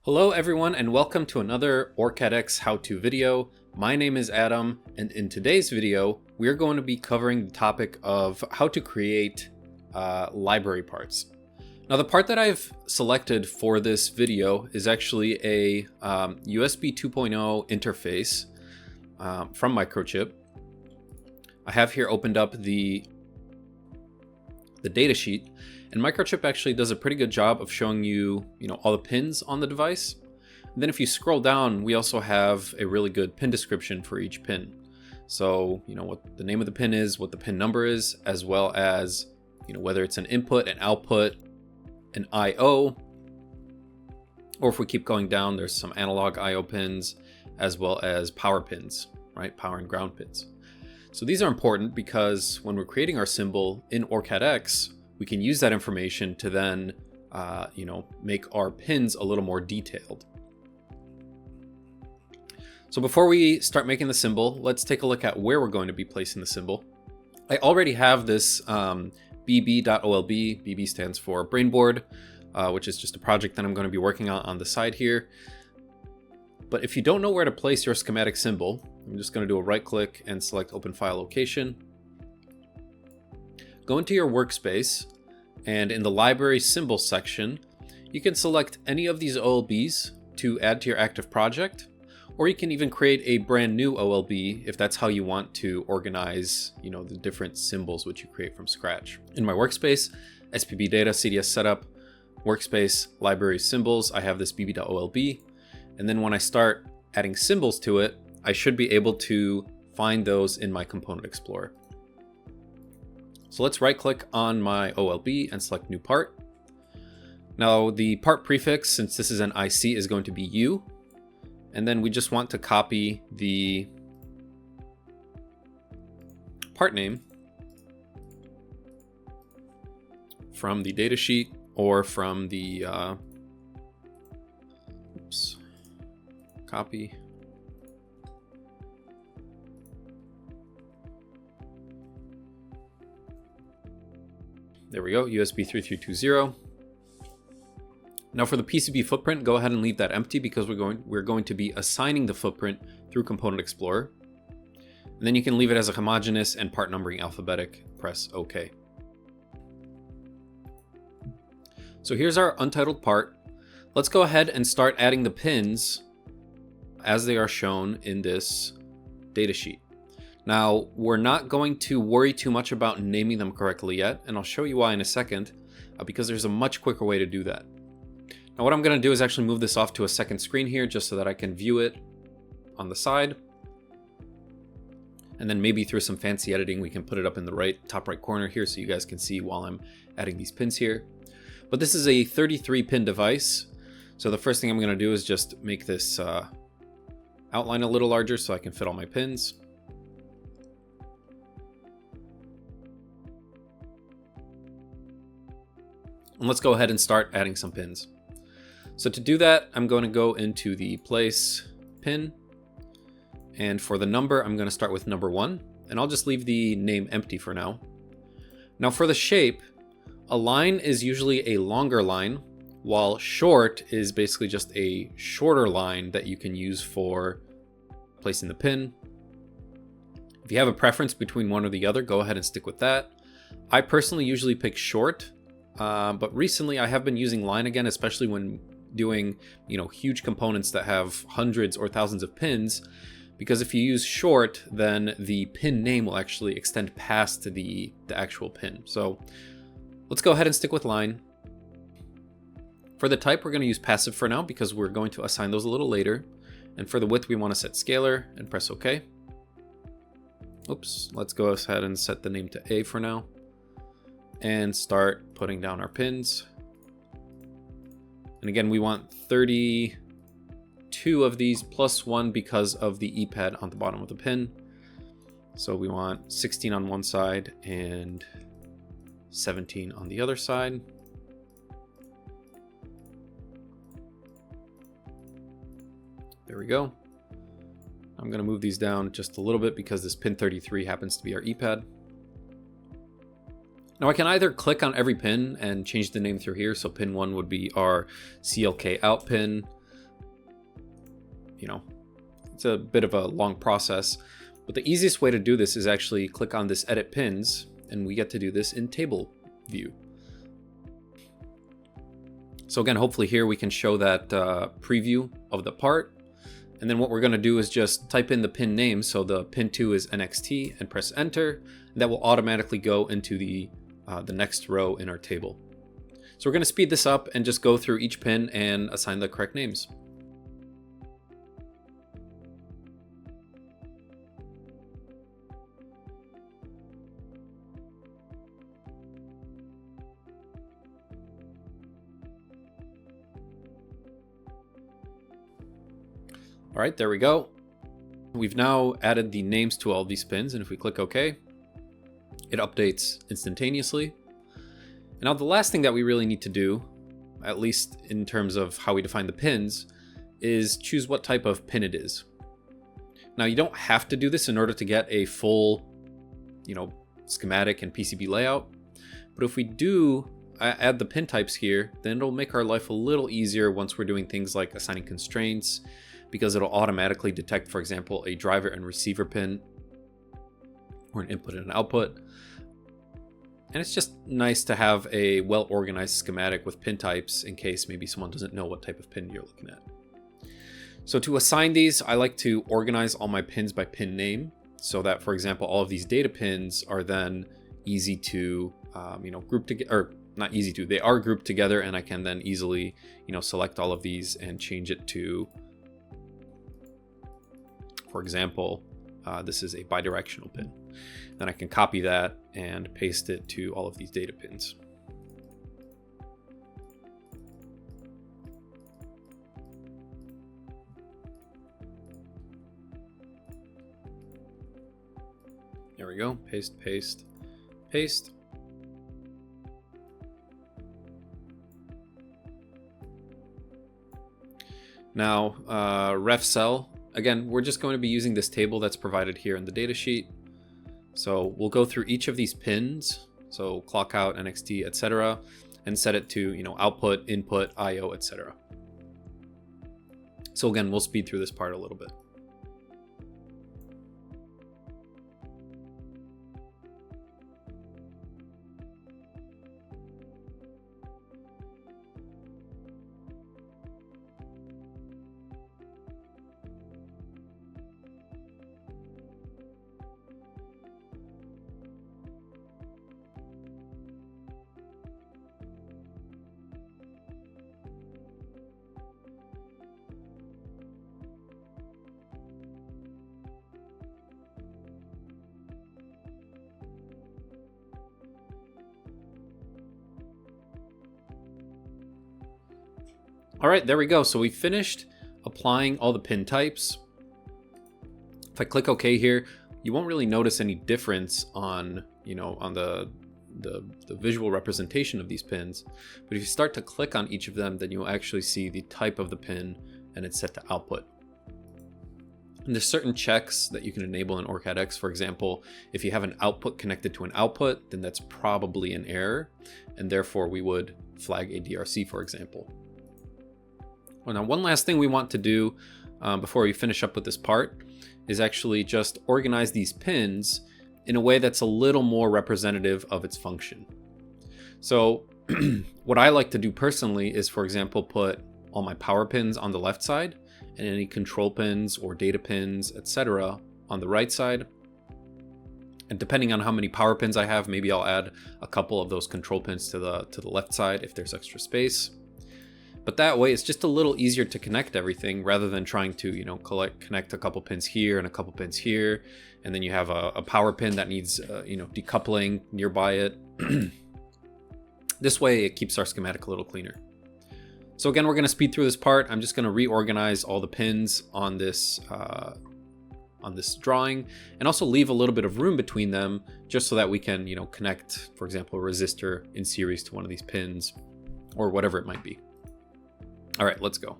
Hello everyone and welcome to another OrCAD X how-to video. My name is Adam, and in today's video we're going to be covering the topic of how to create library parts. Now the part that I've selected for this video is actually a USB 2.0 interface from Microchip. I have here opened up the data sheet, and Microchip actually does a pretty good job of showing you, all the pins on the device. And then if you scroll down, we also have a really good pin description for each pin. So, what the name of the pin is, what the pin number is, as well as, whether it's an input, an output, an I/O, or if we keep going down, there's some analog I/O pins, as well as power pins, right? Power and ground pins. So these are important because when we're creating our symbol in OrCAD X, we can use that information to then, make our pins a little more detailed. So before we start making the symbol, let's take a look at where we're going to be placing the symbol. I already have this bb.olb. BB stands for Brainboard, which is just a project that I'm going to be working on the side here. But if you don't know where to place your schematic symbol, I'm just going to do a right click and select Open File Location. Go into your workspace, and in the Library Symbols section, you can select any of these OLBs to add to your active project, or you can even create a brand new OLB if that's how you want to organize, the different symbols which you create from scratch. In my workspace, SPB Data, CDS Setup, Workspace, Library Symbols, I have this bb.olb. And then when I start adding symbols to it, I should be able to find those in my Component Explorer. So let's right click on my OLB and select New Part. Now the part prefix, since this is an IC, is going to be U. And then we just want to copy the part name from the datasheet or from the copy. There we go, USB 3320. Now for the PCB footprint, go ahead and leave that empty because we're going to be assigning the footprint through Component Explorer. And then you can leave it as a homogeneous and part numbering alphabetic. Press OK. So here's our untitled part. Let's go ahead and start adding the pins as they are shown in this datasheet. Now, we're not going to worry too much about naming them correctly yet, and I'll show you why in a second, because there's a much quicker way to do that. Now, what I'm going to do is actually move this off to a second screen here, just so that I can view it on the side. And then maybe through some fancy editing, we can put it up in the top right corner here so you guys can see while I'm adding these pins here. But this is a 33 pin device. So the first thing I'm going to do is just make this outline a little larger so I can fit all my pins. And let's go ahead and start adding some pins. So to do that, I'm going to go into the place pin. And for the number, I'm going to start with number 1. And I'll just leave the name empty for now. Now for the shape, a line is usually a longer line, while short is basically just a shorter line that you can use for placing the pin. If you have a preference between one or the other, go ahead and stick with that. I personally usually pick short, but recently I have been using line again, especially when doing, huge components that have hundreds or thousands of pins, because if you use short, then the pin name will actually extend past the actual pin. So let's go ahead and stick with line. For the type, we're going to use passive for now because we're going to assign those a little later. And for the width, we want to set scalar and press OK. Oops, let's go ahead and set the name to A for now. And start putting down our pins. And again, we want 32 of these plus 1 because of the E-pad on the bottom of the pin. So we want 16 on one side and 17 on the other side. There we go. I'm going to move these down just a little bit because this pin 33 happens to be our E-pad. Now I can either click on every pin and change the name through here. So pin 1 would be our CLK out pin. it's a bit of a long process. But the easiest way to do this is actually click on this edit pins, and we get to do this in table view. So again, hopefully here we can show that preview of the part. And then what we're going to do is just type in the pin name. So the pin 2 is NXT, and press enter. And that will automatically go into the next row in our table. So we're going to speed this up and just go through each pin and assign the correct names. All right, there we go. We've now added the names to all these pins, and if we click OK, it updates instantaneously. And now the last thing that we really need to do, at least in terms of how we define the pins, is choose what type of pin it is. Now you don't have to do this in order to get a full, schematic and PCB layout. But if we do add the pin types here, then it'll make our life a little easier once we're doing things like assigning constraints, because it'll automatically detect, for example, a driver and receiver pin, or an input and an output. And it's just nice to have a well-organized schematic with pin types in case maybe someone doesn't know what type of pin you're looking at. So to assign these, I like to organize all my pins by pin name, so that, for example, all of these data pins are then easy to group together, or not easy to, they are grouped together, and I can then easily select all of these and change it to, for example, this is a bidirectional pin. Then I can copy that and paste it to all of these data pins. There we go. Paste, paste, paste. Now, ref cell. Again, we're just going to be using this table that's provided here in the datasheet. So we'll go through each of these pins, so clock out, NXT, etc., and set it to output, input, IO, etc. So again, we'll speed through this part a little bit. All right, there we go. So we finished applying all the pin types. If I click OK here, you won't really notice any difference on, on the visual representation of these pins. But if you start to click on each of them, then you'll actually see the type of the pin, and it's set to output. And there's certain checks that you can enable in OrCAD X. For example, if you have an output connected to an output, then that's probably an error, and therefore we would flag a DRC, for example. Well, now one last thing we want to do before we finish up with this part is actually just organize these pins in a way that's a little more representative of its function. So what I like to do personally is, for example, put all my power pins on the left side and any control pins or data pins, etc., on the right side. And depending on how many power pins I have, maybe I'll add a couple of those control pins to the left side if there's extra space. But that way, it's just a little easier to connect everything rather than trying to, connect a couple pins here and a couple pins here, and then you have a power pin that needs, decoupling nearby it. This way, it keeps our schematic a little cleaner. So again, we're going to speed through this part. I'm just going to reorganize all the pins on this drawing, and also leave a little bit of room between them, just so that we can, connect, for example, a resistor in series to one of these pins, or whatever it might be. All right, let's go.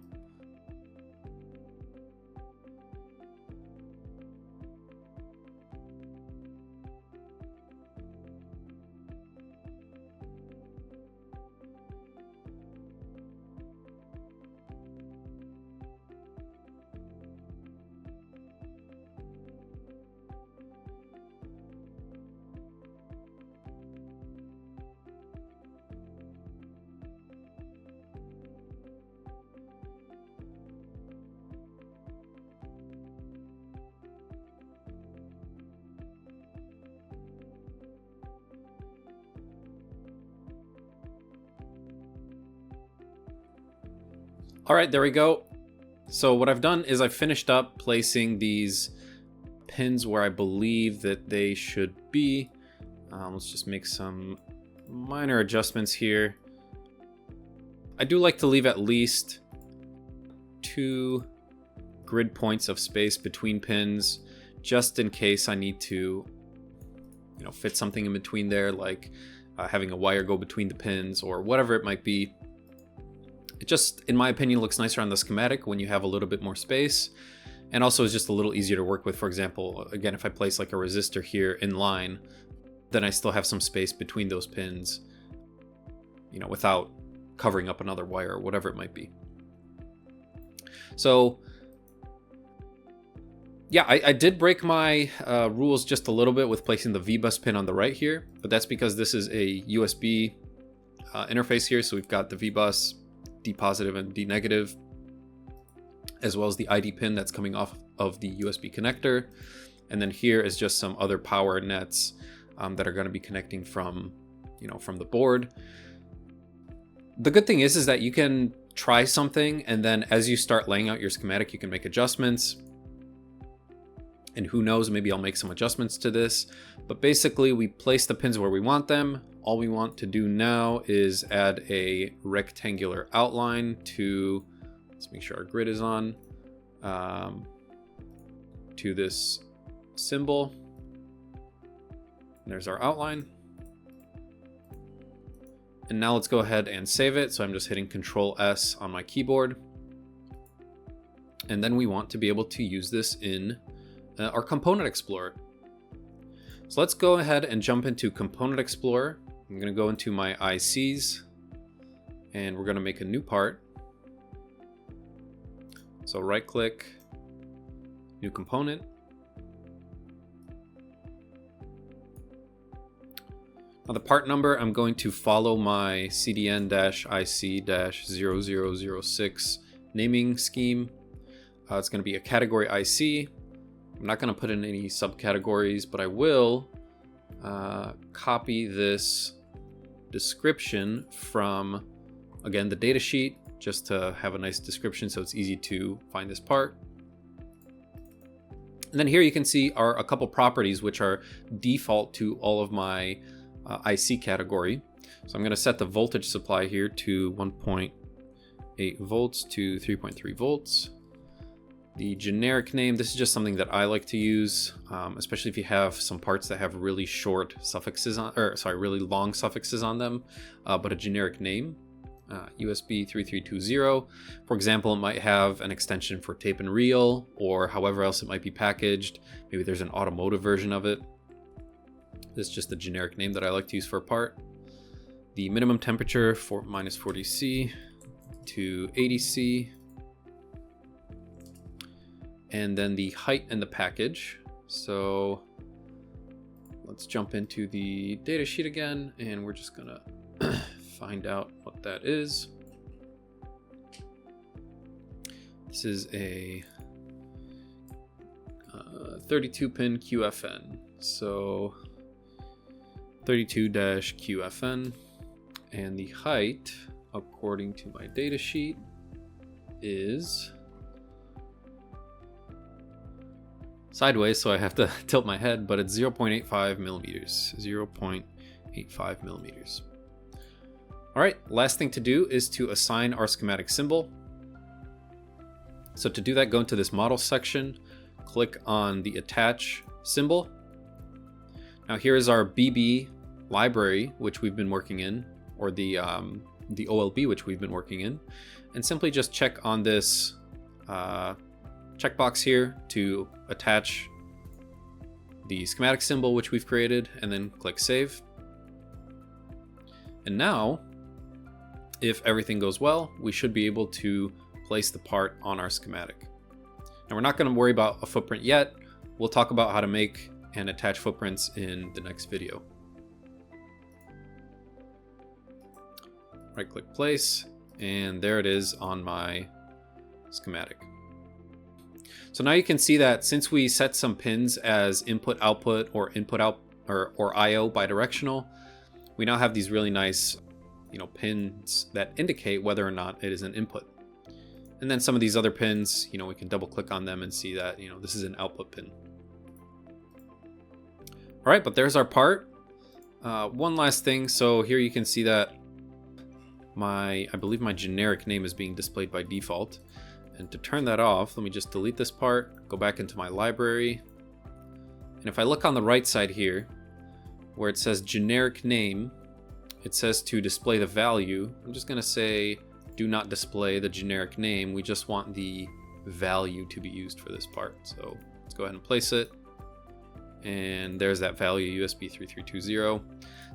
All right, there we go. So what I've done is I've finished up placing these pins where I believe that they should be. Let's just make some minor adjustments here. I do like to leave at least 2 grid points of space between pins, just in case I need to, fit something in between there, like having a wire go between the pins or whatever it might be. It just, in my opinion, looks nicer on the schematic when you have a little bit more space, and also is just a little easier to work with. For example, again, if I place like a resistor here in line, then I still have some space between those pins, without covering up another wire or whatever it might be. So yeah, I did break my rules just a little bit with placing the VBus pin on the right here, but that's because this is a USB interface here. So we've got the VBus, D positive and D negative, as well as the ID pin that's coming off of the USB connector. And then here is just some other power nets that are going to be connecting from the board. The good thing is that you can try something, and then as you start laying out your schematic, you can make adjustments. And who knows, maybe I'll make some adjustments to this. But basically, we place the pins where we want them. All we want to do now is add a rectangular outline to, let's make sure our grid is on, to this symbol. And there's our outline. And now let's go ahead and save it. So I'm just hitting Control S on my keyboard. And then we want to be able to use this in our Component Explorer. So let's go ahead and jump into Component Explorer. I'm going to go into my ICs and we're going to make a new part. So right click, new component. Now the part number, I'm going to follow my CDN-IC-0006 naming scheme. It's going to be a category IC. I'm not going to put in any subcategories, but I will copy this description from, again, the data sheet, just to have a nice description so it's easy to find this part. And then here you can see are a couple properties which are default to all of my IC category. So I'm going to set the voltage supply here to 1.8 volts to 3.3 volts. The generic name, this is just something that I like to use, especially if you have some parts that have really short suffixes on, really long suffixes on them, but a generic name, USB 3320. For example, it might have an extension for tape and reel, or however else it might be packaged. Maybe there's an automotive version of it. This is just the generic name that I like to use for a part. The minimum temperature for minus 40C to 80C. And then the height and the package. So let's jump into the data sheet again, and we're just gonna find out what that is. This is a 32-pin QFN. So 32-QFN, and the height, according to my data sheet, is sideways, so I have to tilt my head, but it's 0.85 millimeters. 0.85 millimeters. All right, last thing to do is to assign our schematic symbol. So to do that, go into this model section, click on the attach symbol. Now here is our BB library, which we've been working in, or the OLB, which we've been working in, and simply just check on this checkbox here to attach the schematic symbol which we've created, and then click save. And now, if everything goes well, we should be able to place the part on our schematic. Now we're not going to worry about a footprint yet. We'll talk about how to make and attach footprints in the next video. Right click place, and there it is on my schematic. So now you can see that since we set some pins as input output or input out or IO bidirectional, we now have these really nice pins that indicate whether or not it is an input. And then some of these other pins, you know, we can double click on them and see that, you know, this is an output pin. All right, but there's our part. One last thing. So here you can see that I believe my generic name is being displayed by default. And to turn that off, let me just delete this part, go back into my library. And if I look on the right side here, where it says generic name, it says to display the value. I'm just gonna say, do not display the generic name. We just want the value to be used for this part. So let's go ahead and place it. And there's that value, USB 3320.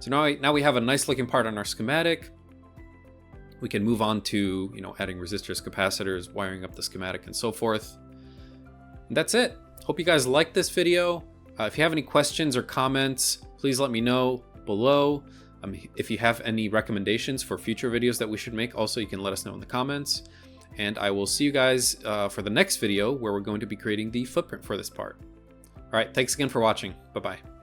So now we have a nice looking part on our schematic. We can move on to, you know, adding resistors, capacitors, wiring up the schematic, and so forth. And that's it. Hope you guys liked this video. If you have any questions or comments, please let me know below. If you have any recommendations for future videos that we should make, also you can let us know in the comments. And I will see you guys for the next video where we're going to be creating the footprint for this part. All right, thanks again for watching. Bye-bye.